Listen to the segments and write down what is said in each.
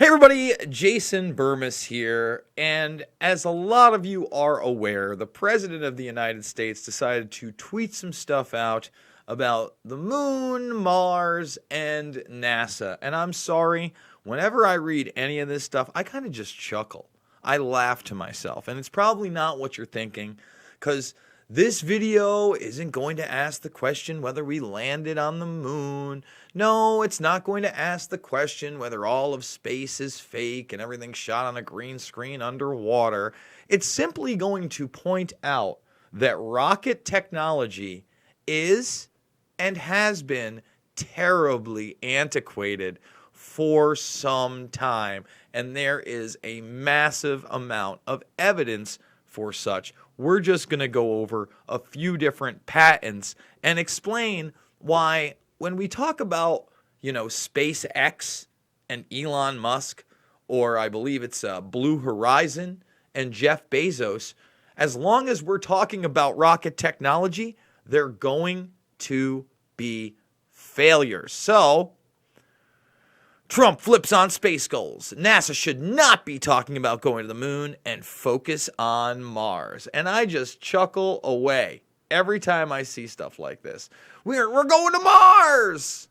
Hey everybody, Jason Burmis here, and as a lot of you are aware, the President of the United States decided to tweet some stuff out about the moon, Mars, and NASA. And I'm sorry, whenever I read any of this stuff, I kind of just chuckle. I laugh to myself, and it's probably not what you're thinking, because this video isn't going to ask the question whether we landed on the moon. No, it's not going to ask the question whether all of space is fake and everything's shot on a green screen underwater. It's simply going to point out that rocket technology is and has been terribly antiquated for some time, and there is a massive amount of evidence for such. We're just going to go over a few different patents and explain why when we talk about, SpaceX and Elon Musk, or I believe it's Blue Horizon and Jeff Bezos, as long as we're talking about rocket technology, they're going to be failures. So, Trump flips on space goals. NASA should not be talking about going to the moon and focus on Mars. And I just chuckle away every time I see stuff like this. We're going to Mars!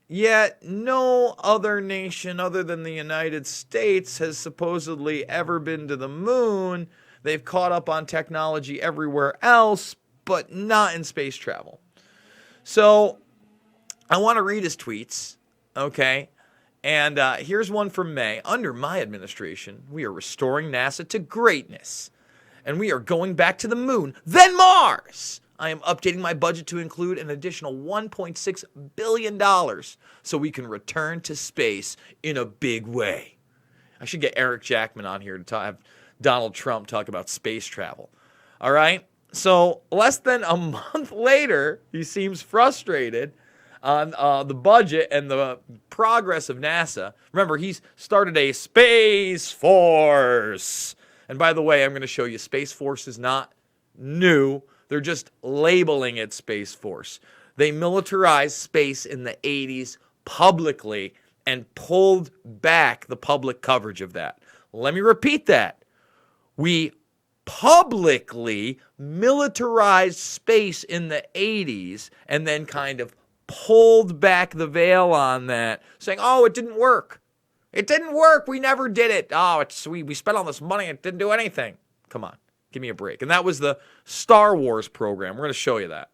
Yet no other nation other than the United States has supposedly ever been to the moon. They've caught up on technology everywhere else, but not in space travel. So I want to read his tweets, okay? And here's one from May. Under my administration, we are restoring NASA to greatness. And we are going back to the moon, then Mars. I am updating my budget to include an additional $1.6 billion so we can return to space in a big way. I should get Eric Jackman on here to have Donald Trump talk about space travel. All right? So less than a month later, he seems frustrated on the budget and the progress of NASA. Remember, he's started a Space Force. And by the way, I'm going to show you Space Force is not new. They're just labeling it Space Force. They militarized space in the 80s publicly and pulled back the public coverage of that. Let me repeat that. We publicly militarized space in the 80s and then kind of pulled back the veil on that, saying, oh, it didn't work. It didn't work. We never did it. Oh, we spent all this money. It didn't do anything. Come on. Give me a break. And that was the Star Wars program. We're going to show you that.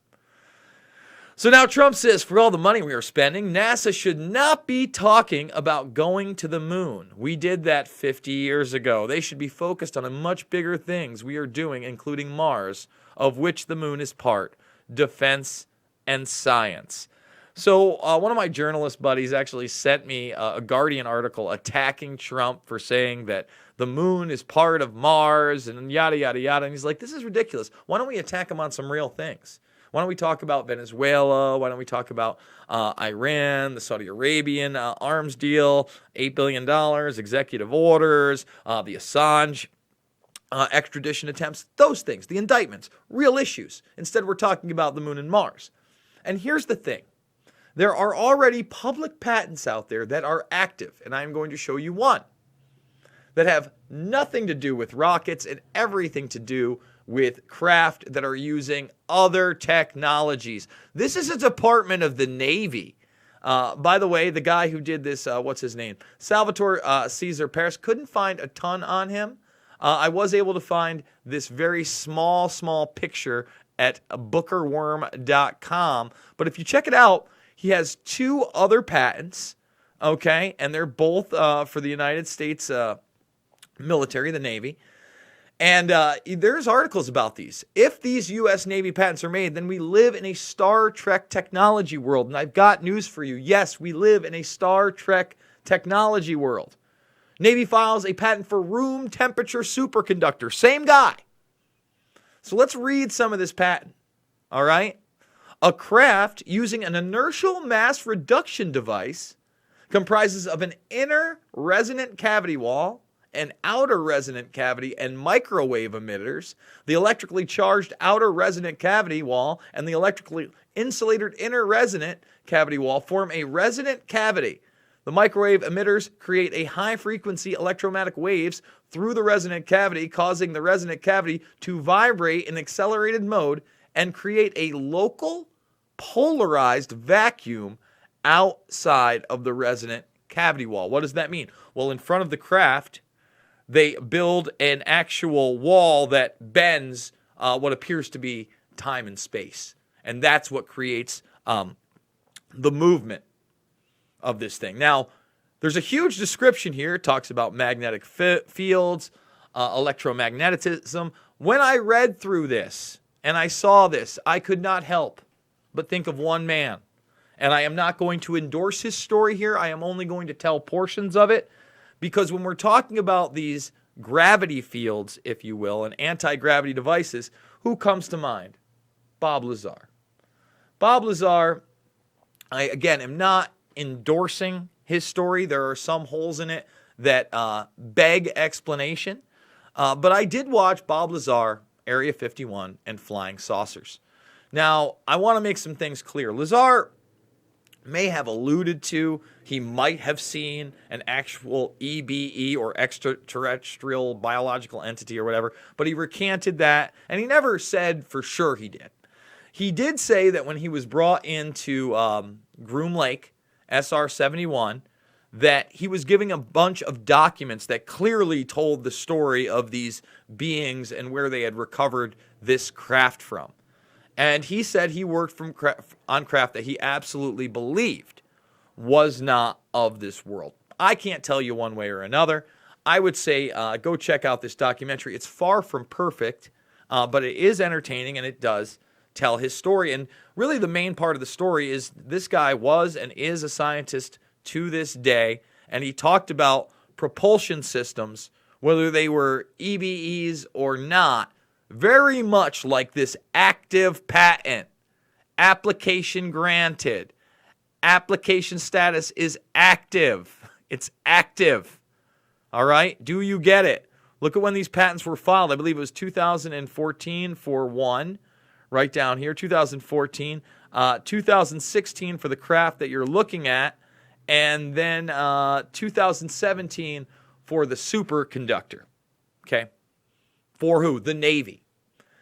So now Trump says, for all the money we are spending, NASA should not be talking about going to the moon. We did that 50 years ago. They should be focused on much bigger things we are doing, including Mars, of which the moon is part, defense and science. So one of my journalist buddies actually sent me a Guardian article attacking Trump for saying that the moon is part of Mars and yada, yada, yada. And he's like, this is ridiculous. Why don't we attack him on some real things? Why don't we talk about Venezuela? Why don't we talk about Iran, the Saudi Arabian arms deal, $8 billion, executive orders, the Assange extradition attempts, those things, the indictments, real issues. Instead, we're talking about the moon and Mars. And here's the thing. There are already public patents out there that are active, and I'm going to show you one, that have nothing to do with rockets and everything to do with craft that are using other technologies. This is a department of the Navy. By the way, the guy who did this, what's his name? Salvatore Cesar Paris, couldn't find a ton on him. I was able to find this very small picture at bookerworm.com. But if you check it out, he has two other patents, okay? And they're both for the United States military, the Navy. And there's articles about these. If these U.S. Navy patents are made, then we live in a Star Trek technology world. And I've got news for you. Yes, we live in a Star Trek technology world. Navy files a patent for room temperature superconductor. Same guy. So let's read some of this patent. All right? A craft using an inertial mass reduction device comprises of an inner resonant cavity wall, an outer resonant cavity, and microwave emitters. The electrically charged outer resonant cavity wall and the electrically insulated inner resonant cavity wall form a resonant cavity. The microwave emitters create a high-frequency electromagnetic waves through the resonant cavity, causing the resonant cavity to vibrate in accelerated mode and create a local polarized vacuum outside of the resonant cavity wall. What does that mean? Well, in front of the craft, they build an actual wall that bends what appears to be time and space. And that's what creates the movement of this thing. Now, there's a huge description here. It talks about magnetic fields, electromagnetism. When I read through this and I saw this, I could not help but think of one man. And I am not going to endorse his story here. I am only going to tell portions of it, because when we're talking about these gravity fields, if you will, and anti-gravity devices, who comes to mind? Bob Lazar. Bob Lazar, I, again, am not endorsing his story. There are some holes in it that beg explanation. But I did watch Bob Lazar, Area 51, and Flying Saucers. Now, I want to make some things clear. Lazar may have alluded to, he might have seen an actual EBE or extraterrestrial biological entity or whatever, but he recanted that, and he never said for sure he did. He did say that when he was brought into Groom Lake, SR-71, that he was giving a bunch of documents that clearly told the story of these beings and where they had recovered this craft from. And he said he worked on craft that he absolutely believed was not of this world. I can't tell you one way or another. I would say go check out this documentary. It's far from perfect, but it is entertaining, and it does tell his story. And really the main part of the story is this guy was and is a scientist to this day, and he talked about propulsion systems, whether they were EBEs or not, very much like this active patent. Application granted. Application status is active. It's active. All right? Do you get it? Look at when these patents were filed. I believe it was 2014 for one, right down here, 2014. 2016 for the craft that you're looking at, and then 2017 for the superconductor. Okay? For who? The Navy.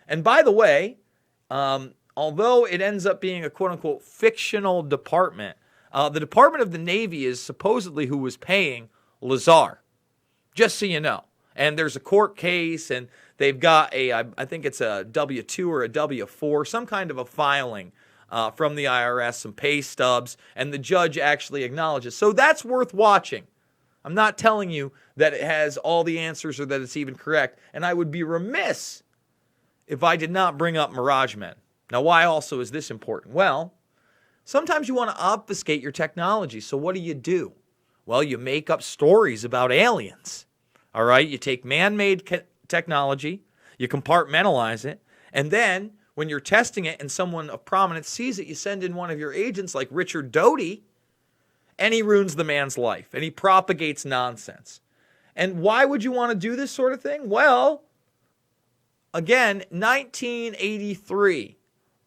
And by the way, although it ends up being a quote-unquote fictional department, the Department of the Navy is supposedly who was paying Lazar, just so you know. And there's a court case, and they've got I think it's a W-2 or a W-4, some kind of a filing from the IRS, some pay stubs, and the judge actually acknowledges. So that's worth watching. I'm not telling you that it has all the answers or that it's even correct, and I would be remiss if I did not bring up Mirage Men. Now, why also is this important? Well, sometimes you want to obfuscate your technology, so what do? Well, you make up stories about aliens, all right? You take man-made technology, you compartmentalize it, and then when you're testing it and someone of prominence sees it, you send in one of your agents like Richard Doty, and he ruins the man's life, and he propagates nonsense. And why would you want to do this sort of thing? Well, again, 1983,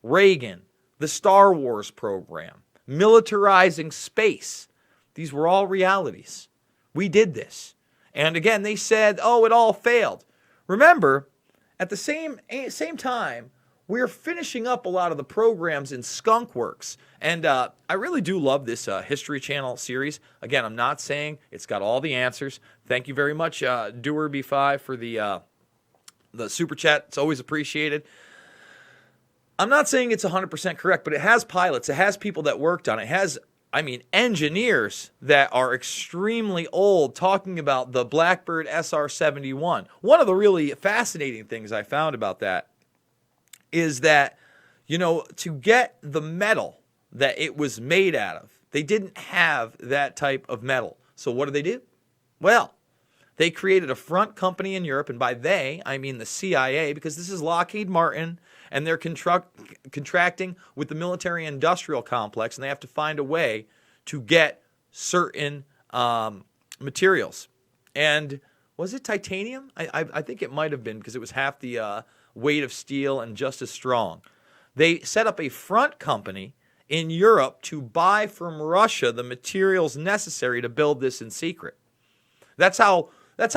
Reagan, the Star Wars program, militarizing space. These were all realities. We did this. And again, they said, oh, it all failed. Remember, at the same time, we're finishing up a lot of the programs in Skunk Works. And I really do love this History Channel series. Again, I'm not saying it's got all the answers. Thank you very much, Doer B5, for the super chat. It's always appreciated. I'm not saying it's 100% correct, but it has pilots. It has people that worked on it. It has, engineers that are extremely old talking about the Blackbird SR-71. One of the really fascinating things I found about that is that, to get the metal that it was made out of, they didn't have that type of metal. So what do? Well, they created a front company in Europe, and by they, I mean the CIA, because this is Lockheed Martin, and they're contracting with the military-industrial complex, and they have to find a way to get certain materials. And was it titanium? I think it might have been, because it was half the weight of steel and just as strong. They set up a front company in Europe to buy from Russia the materials necessary to build this in secret. That's how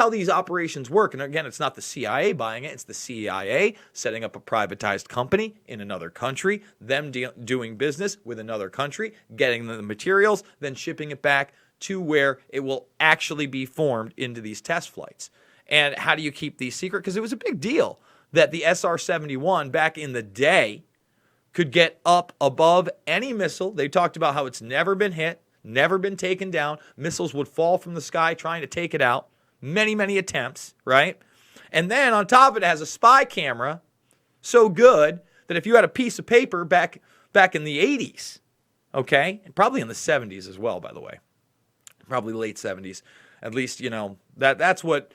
these operations work. And again, it's not the CIA buying it. It's the CIA setting up a privatized company in another country, them doing business with another country, getting the materials, then shipping it back to where it will actually be formed into these test flights. And how do you keep these secret? Because it was a big deal that the SR-71 back in the day could get up above any missile. They talked about how it's never been hit, never been taken down. Missiles would fall from the sky trying to take it out. Many, many attempts, right? And then on top of it has a spy camera so good that if you had a piece of paper back in the 80s, okay, and probably in the 70s as well, by the way, probably late 70s, at least, that's what,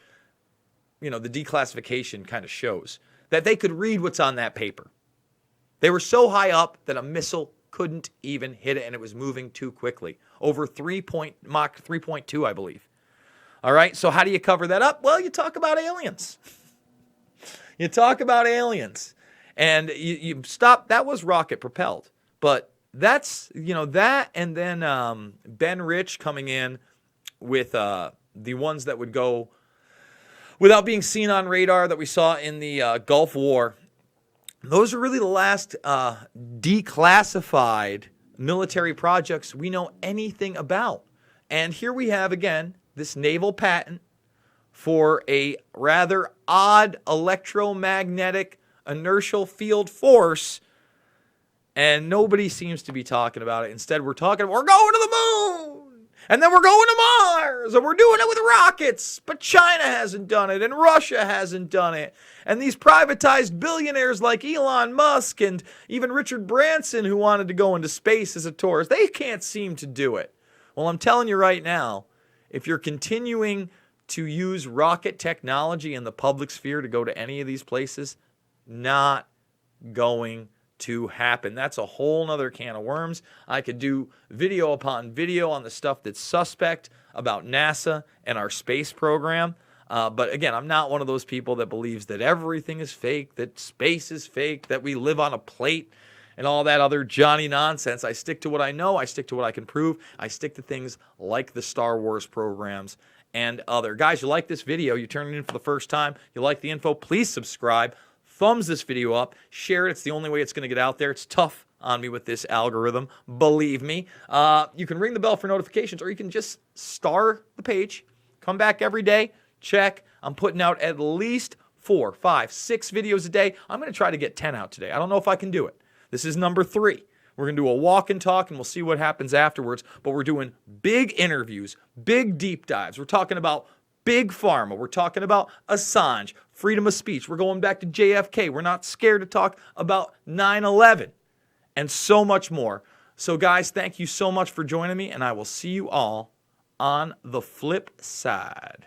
the declassification kind of shows, that they could read what's on that paper. They were so high up that a missile couldn't even hit it, and it was moving too quickly. Over Mach 3.2, I believe. All right, so how do you cover that up? Well, you talk about aliens. You talk about aliens. And you stop. That was rocket propelled. But that's, that, and then Ben Rich coming in with the ones that would go without being seen on radar that we saw in the Gulf War. Those are really the last declassified military projects we know anything about. And here we have, again, this naval patent for a rather odd electromagnetic inertial field force, and nobody seems to be talking about it. Instead, we're going to the moon! And then we're going to Mars, and we're doing it with rockets. But China hasn't done it, and Russia hasn't done it. And these privatized billionaires like Elon Musk and even Richard Branson, who wanted to go into space as a tourist, they can't seem to do it. Well, I'm telling you right now, if you're continuing to use rocket technology in the public sphere to go to any of these places, not going to happen. That's a whole nother can of worms. I could do video upon video on the stuff that's suspect about NASA and our space program. But again, I'm not one of those people that believes that everything is fake, that space is fake, that we live on a plate and all that other Johnny nonsense. I stick to what I know. I stick to what I can prove. I stick to things like the Star Wars programs and other. Guys, you like this video, you turn it in for the first time, you like the info, please subscribe. Thumbs this video up, share it. It's the only way it's going to get out there. It's tough on me with this algorithm, believe me. You can ring the bell for notifications, or you can just star the page. Come back every day, check. I'm putting out at least 4, 5, 6 videos a day. I'm going to try to get 10 out today. I don't know if I can do it. This is number 3. We're going to do a walk and talk, and we'll see what happens afterwards. But we're doing big interviews, big deep dives. We're talking about Big Pharma. We're talking about Assange, freedom of speech. We're going back to JFK. We're not scared to talk about 9/11 and so much more. So guys, thank you so much for joining me, and I will see you all on the flip side.